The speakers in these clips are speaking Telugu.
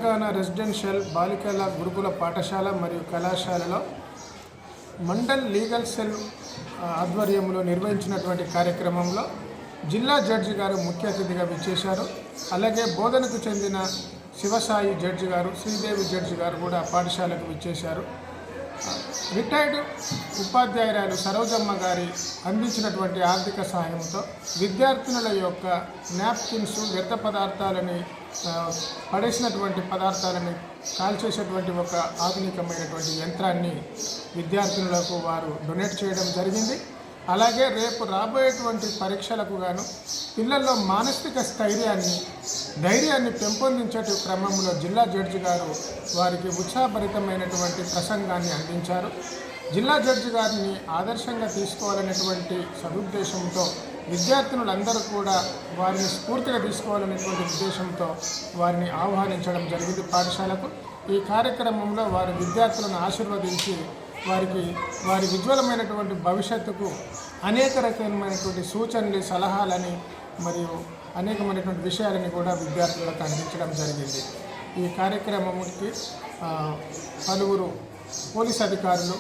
తెలంగాణ రెసిడెన్షియల్ బాలికల గురుకుల పాఠశాల మరియు కళాశాలలో మండల్ లీగల్ సెల్ ఆధ్వర్యంలో నిర్వహించినటువంటి కార్యక్రమంలో జిల్లా జడ్జి గారు ముఖ్య అతిథిగా విచ్చేశారు. అలాగే బోధనకు చెందిన శివసాయి జడ్జి గారు, శ్రీదేవి జడ్జి గారు కూడా పాఠశాలకు విచ్చేశారు. రిటైర్డ్ ఉపాధ్యాయురాలు సరోజమ్మ గారి అందించినటువంటి ఆర్థిక సహాయంతో విద్యార్థినుల యొక్క నాప్కిన్స్, వ్యర్థ పదార్థాలని, పడేసినటువంటి పదార్థాలని కాల్చేసేటువంటి ఒక ఆధునికమైనటువంటి యంత్రాన్ని విద్యార్థినులకు వారు డొనేట్ చేయడం జరిగింది. అలాగే రేపు రాబోయేటువంటి పరీక్షలకు గాను పిల్లల్లో మానసిక ధైర్యాన్ని పెంపొందించే క్రమంలో జిల్లా జడ్జి గారు వారికి ఉత్సాహభరితమైనటువంటి ప్రసంగాన్ని అందించారు. జిల్లా జడ్జి గారిని ఆదర్శంగా తీసుకోవాలనేటువంటి సదుద్దేశంతో విద్యార్థినులందరూ కూడా వారిని స్ఫూర్తిగా తీసుకోవాలనేటువంటి ఉద్దేశంతో వారిని ఆహ్వానించడం జరిగింది పాఠశాలకు. ఈ కార్యక్రమంలో వారి విద్యార్థులను ఆశీర్వదించి వారి ఉజ్వలమైనటువంటి భవిష్యత్తుకు అనేక రకమైనటువంటి సూచనలు, సలహాలని మరియు అనేకమైనటువంటి విషయాలని కూడా విద్యార్థులకు అందించడం జరిగింది. ఈ కార్యక్రమానికి పలువురు పోలీస్ అధికారులు,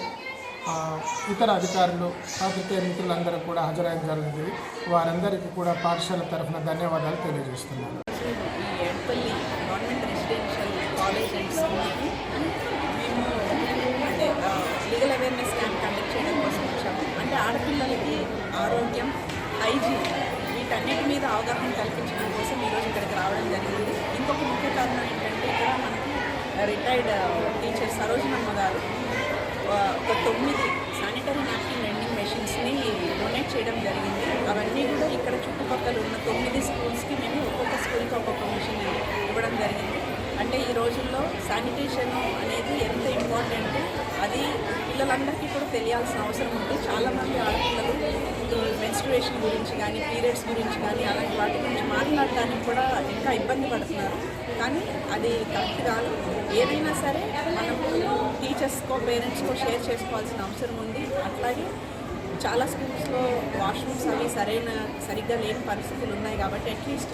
ఇతర అధికారులు, పాత్రికేయ మిత్రులందరూ కూడా హాజరయ్యడం జరిగింది. వారందరికీ కూడా పాఠశాల తరఫున ధన్యవాదాలు తెలియజేస్తున్నాను. లీగల్ అవేర్నెస్ క్యాంప్ కండక్ట్ చేయడం కోసం వచ్చాము. అంటే ఆడపిల్లలకి ఆరోగ్యం, హైజీన్ వీటన్నిటి మీద అవగాహన కల్పించడం కోసం ఈరోజు ఇక్కడికి రావడం జరిగింది. ఇంకొక ముఖ్య కారణం ఏంటంటే ఇక్కడ మనకి రిటైర్డ్ టీచర్ సరోజనమ్మ గారు ఒక 9 శానిటరీ నాప్కిన్ వెండింగ్ మెషిన్స్ని డొనేట్ చేయడం జరిగింది. అవన్నీ కూడా ఇక్కడ చుట్టుపక్కల ఉన్న 9 స్కూల్స్కి మేము ఒక్కొక్క స్కూల్కి ఒక్కొక్క మెషిన్ ఇవ్వడం జరిగింది. అంటే ఈ రోజుల్లో శానిటేషన్ అనేది ఎంత ఇంపార్టెంట్, అది పిల్లలందరికీ కూడా తెలియాల్సిన అవసరం ఉంది. చాలామంది ఆడపిల్లలు మెన్స్ట్రుయేషన్ గురించి కానీ, పీరియడ్స్ గురించి కానీ అలాంటి వాటి గురించి మాట్లాడడానికి కూడా ఇంకా ఇబ్బంది పడుతున్నారు. కానీ అది కరెక్ట్ కాదు. ఏదైనా సరే మనము టీచర్స్కో, పేరెంట్స్కో షేర్ చేసుకోవాల్సిన అవసరం ఉంది. అట్లాగే చాలా స్కూల్స్లో వాష్రూమ్స్ అవి సరిగ్గా లేని పరిస్థితులు ఉన్నాయి. కాబట్టి అట్లీస్ట్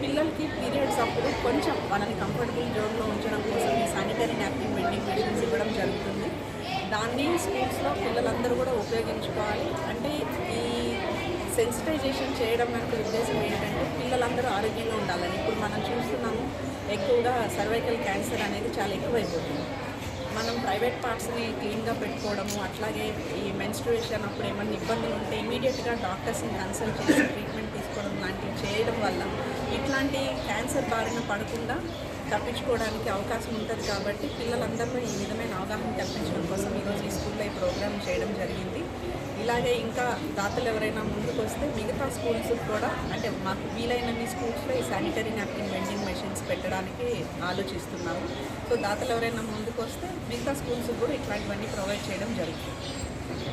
పిల్లలకి పీరియడ్స్ అప్పుడు కొంచెం వాళ్ళని కంఫర్టబుల్ జోన్లో ఉంచడం కోసం ఈ శానిటరీ నాప్కిన్ వెండింగ్ మెషిన్స్ ఇవ్వడం జరుగుతుంది. దాన్ని స్కూల్స్లో పిల్లలందరూ కూడా ఉపయోగించుకోవాలి. అంటే ఈ సెన్సిటైజేషన్ చేయడం వెనుక ఉద్దేశం ఏంటంటే పిల్లలందరూ ఆరోగ్యంగా ఉండాలని. ఇప్పుడు మనం చూస్తున్నాము, ఎక్కువగా సర్వైకల్ క్యాన్సర్ అనేది చాలా ఎక్కువైపోతుంది. మనం ప్రైవేట్ పార్ట్స్ని క్లీన్గా పెట్టుకోవడము, అట్లాగే ఈ మెన్స్ట్రుయేషన్ అప్పుడు ఏమన్నా ఇబ్బందులు ఉంటే ఇమీడియట్గా డాక్టర్స్ని కన్సల్ట్ చేసి ట్రీట్మెంట్ తీసుకోవడం లాంటివి చేయడం వల్ల ఇట్లాంటి క్యాన్సర్ బారిన పడకుండా తప్పించుకోవడానికి అవకాశం ఉంటుంది. కాబట్టి పిల్లలందరిలో ఈ విధమైన అవగాహన కల్పించడం కోసం ఈరోజు ఈ స్కూల్లో ఈ ప్రోగ్రామ్ చేయడం జరిగింది. ఇలాగే ఇంకా దాతలు ఎవరైనా ముందుకు వస్తే మిగతా స్కూల్స్ కూడా, అంటే మాకు వీలైనన్ని స్కూల్స్లో ఈ శానిటరీ నాప్కిన్ వెండింగ్ మెషిన్స్ పెట్టడానికి ఆలోచిస్తున్నాము. సో దాతలు ఎవరైనా ముందుకు వస్తే మిగతా స్కూల్స్ కూడా ఇట్లాంటివన్నీ ప్రొవైడ్ చేయడం జరుగుతుంది.